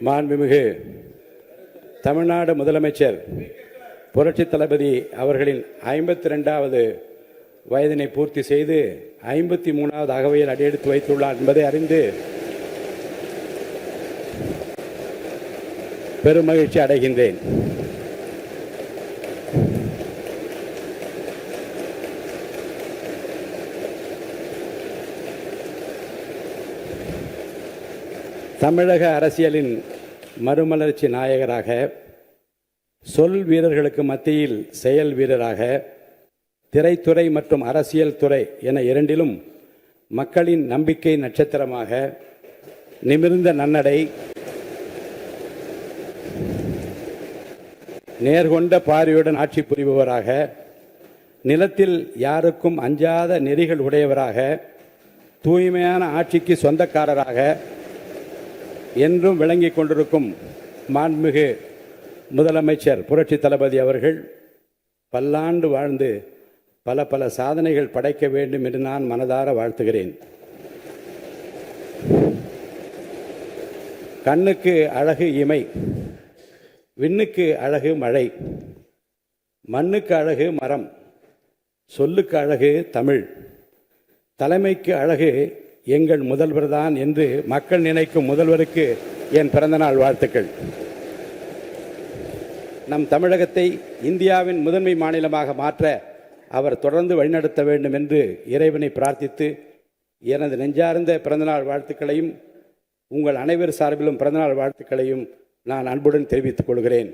மாண்புமிகு தமிழ்நாடு முதலமைச்சர் புரட்சித் தளபதி அவர்களின் 52வது வயதினை பூர்த்தி செய்து 53வது அகவையில் அடியெடுத்து வைத்துள்ளார் என்பதை அறிந்து பெருமகிழ்ச்சி அடைகின்றேன். தமிழக அரசியலின் மறுமலர்ச்சி நாயகராக, சொல் வீரர்களுக்கு மத்தியில் செயல் வீரராக, திரைத்துறை மற்றும் அரசியல் துறை என இரண்டிலும் மக்களின் நம்பிக்கை நட்சத்திரமாக, நிமிர்ந்த நன்னடை, நேர்கொண்ட பார்வையுடன் ஆட்சி புரிபவராக, நிலத்தில் யாருக்கும் அஞ்சாத நெறிகள் உடையவராக, தூய்மையான ஆட்சிக்கு சொந்தக்காரராக என்றும் விளங்கிக் கொண்டிருக்கும் மாண்புமிகு முதலமைச்சர் புரட்சி தளபதி அவர்கள் பல்லாண்டு வாழ்ந்து பல பல சாதனைகள் படைக்க வேண்டும் என்று நான் மனதார வாழ்த்துகிறேன். கண்ணுக்கு அழகு இமை, விண்ணுக்கு அழகு மழை, மண்ணுக்கு அழகு மரம், சொல்லுக்கு அழகு தமிழ், தலைமைக்கு அழகு எங்கள் முதல்வர் தான் என்று மக்கள் நினைக்கும் முதல்வருக்கு என் பிறந்தநாள் வாழ்த்துக்கள். நம் தமிழகத்தை இந்தியாவின் முதன்மை மாநிலமாக மாற்ற அவர் தொடர்ந்து வழிநடத்த வேண்டும் என்று இறைவனை பிரார்த்தித்து எனது நெஞ்சார்ந்த பிறந்தநாள் வாழ்த்துக்களையும் உங்கள் அனைவர் சார்பிலும் பிறந்தநாள் வாழ்த்துக்களையும் நான் அன்புடன் தெரிவித்துக் கொள்கிறேன்.